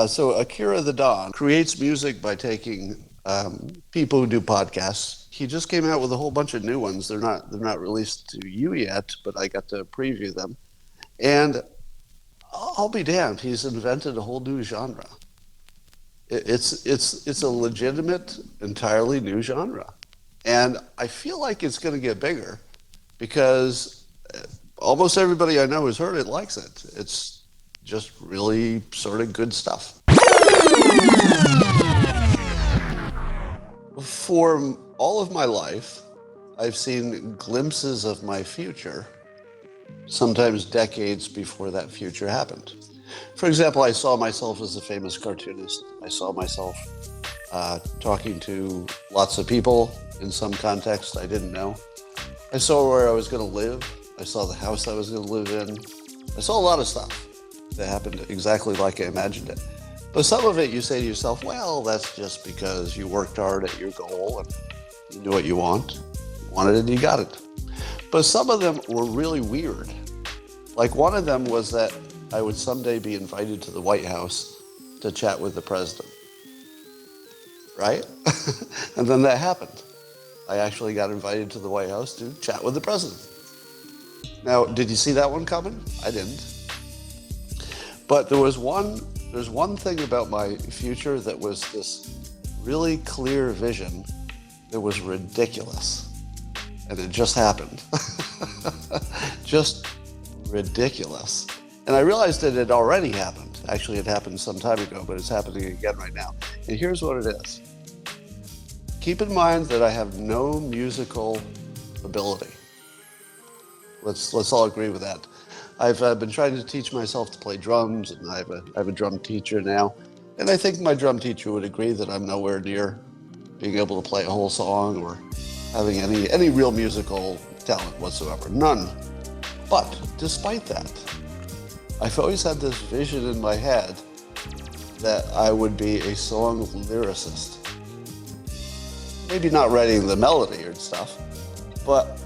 So Akira the Don creates music by taking people who do podcasts. He just came out with a whole bunch of new ones. They're not released to you yet, but I got to preview them. And I'll be damned, he's invented a whole new genre. It's a legitimate, entirely new genre, and I feel like it's going to get bigger because almost everybody I know who's heard it likes it. It's just really sort of good stuff. For all of my life, I've seen glimpses of my future, sometimes decades before that future happened. For example, I saw myself as a famous cartoonist. I saw myself talking to lots of people in some context I didn't know. I saw where I was going to live. I saw the house I was going to live in. I saw a lot of stuff that happened exactly like I imagined it. But some of it you say to yourself, well, that's just because you worked hard at your goal and you knew what you wanted it and you got it. But some of them were really weird. Like one of them was that I would someday be invited to the White House to chat with the president, right? And then that happened. I actually got invited to the White House to chat with the president. Now, did you see that one coming? I didn't. But there's one thing about my future that was this really clear vision that was ridiculous. And it just happened. Just ridiculous. And I realized that it had already happened. Actually, it happened some time ago, but it's happening again right now. And here's what it is. Keep in mind that I have no musical ability. Let's all agree with that. I've been trying to teach myself to play drums, and I have a drum teacher now. And I think my drum teacher would agree that I'm nowhere near being able to play a whole song or having any real musical talent whatsoever. None. But despite that, I've always had this vision in my head that I would be a song lyricist. Maybe not writing the melody or stuff, but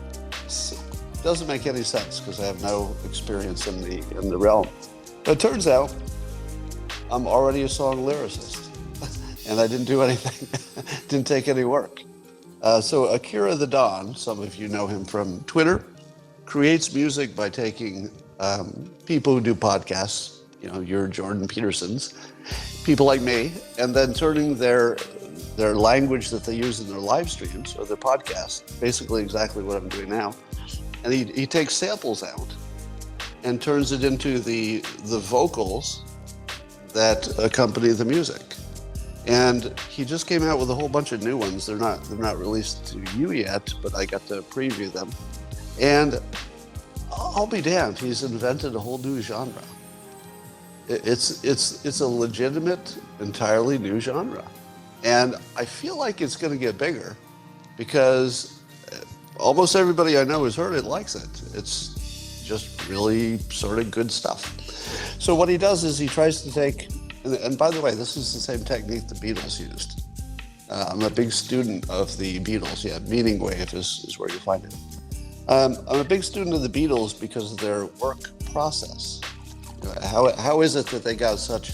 it doesn't make any sense because I have no experience in the realm. But it turns out I'm already a song lyricist, and I didn't do anything, didn't take any work. So Akira the Don, some of you know him from Twitter, creates music by taking people who do podcasts, your Jordan Petersons, people like me, and then turning their language that they use in their live streams or their podcasts, basically exactly what I'm doing now. And he takes samples out and turns it into the vocals that accompany the music. And he just came out with a whole bunch of new ones. They're not released to you yet, but I got to preview them. And I'll be damned, he's invented a whole new genre. It's a legitimate, entirely new genre. And I feel like it's going to get bigger because almost everybody I know who's heard it likes it. It's just really sort of good stuff. So what he does is he tries to take, and by the way, this is the same technique the Beatles used. I'm a big student of the Beatles. Yeah, MEANINGWAVE is where you find it. I'm a big student of the Beatles because of their work process. How is it that they got such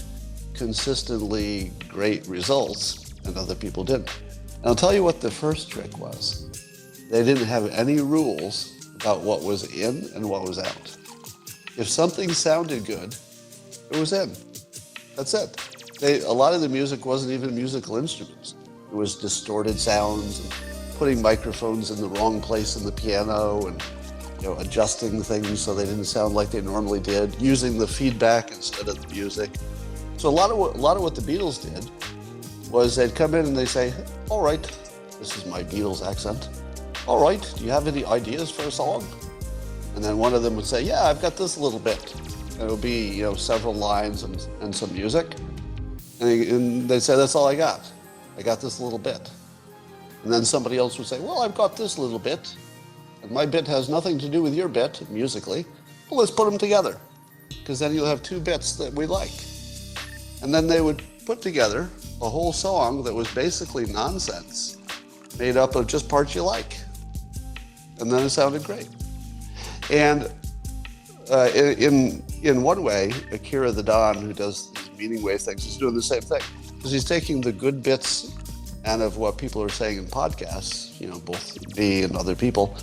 consistently great results and other people didn't? And I'll tell you what the first trick was. They didn't have any rules about what was in and what was out. If something sounded good, it was in. That's it. A lot of the music wasn't even musical instruments. It was distorted sounds and putting microphones in the wrong place in the piano and adjusting things so they didn't sound like they normally did, using the feedback instead of the music. So a lot of what the Beatles did was they'd come in and they say, all right, this is my Beatles accent. All right, do you have any ideas for a song? And then one of them would say, yeah, I've got this little bit. And it would be, several lines and some music. And they'd say, that's all I got. I got this little bit. And then somebody else would say, well, I've got this little bit. And my bit has nothing to do with your bit, musically. Well, let's put them together. Because then you'll have two bits that we like. And then they would put together a whole song that was basically nonsense, made up of just parts you like. And then it sounded great. And in one way, Akira the Don, who does MEANINGWAVE thinks he's doing the same thing. Because he's taking the good bits and of what people are saying in podcasts, you know, both me and other people,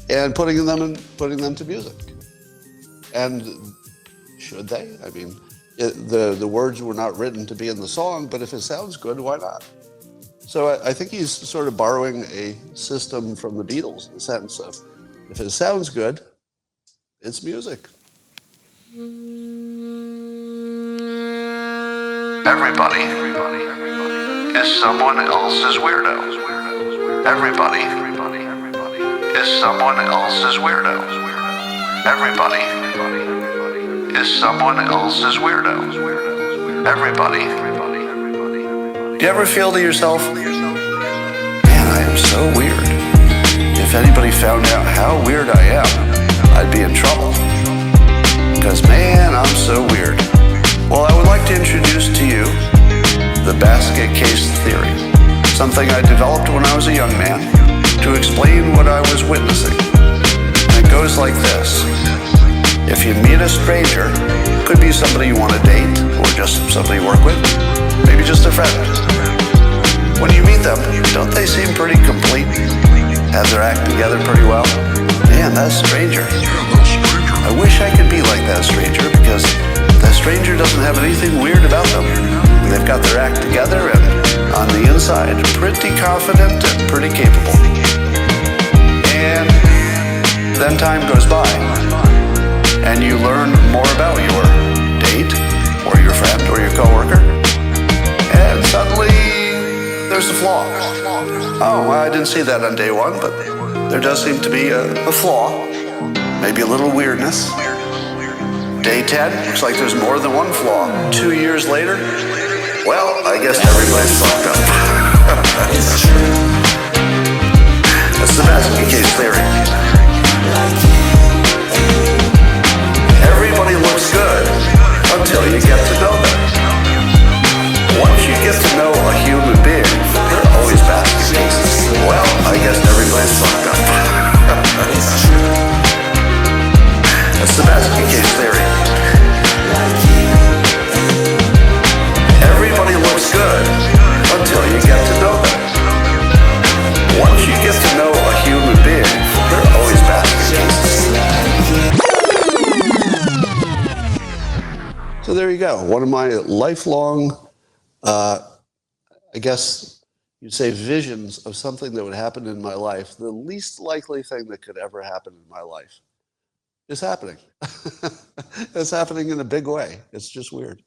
and putting them to music. And should they? I mean, the words were not written to be in the song, but if it sounds good, why not? So I think he's sort of borrowing a system from the Beatles in the sense of, if it sounds good, it's music. Everybody is someone else's weirdo. Everybody is someone else's weirdo. Everybody is someone else's weirdo. Everybody. Do you ever feel to yourself, man, I am so weird. If anybody found out how weird I am, I'd be in trouble. Because, man, I'm so weird. Well, I would like to introduce to you the basket case theory, something I developed when I was a young man to explain what I was witnessing. And it goes like this. If you meet a stranger, could be somebody you want to date, or just somebody you work with, maybe just a friend. When you meet them, don't they seem pretty complete? Have their act together pretty well? Man, that stranger. I wish I could be like that stranger, because that stranger doesn't have anything weird about them. They've got their act together, and on the inside, pretty confident and pretty capable. And then time goes by, and you learn more about your date, or your friend, or your coworker, and suddenly there's a flaw. Oh, well, I didn't see that on day one, but there does seem to be a flaw, maybe a little weirdness. Day 10, looks like there's more than one flaw. 2 years later, well, I guess everybody's fucked up. That's the basket case theory. Everybody looks good until you get to know them. Once you get to know a human being, they're always basket cases. Well, I guess everybody's fucked up. That's the basket case theory. Everybody looks good until you get to know them. Once you get to know a human being, they're always basket cases. So there you go. One of my lifelong, I guess you'd say, visions of something that would happen in my life. The least likely thing that could ever happen in my life is happening. It's happening in a big way. It's just weird.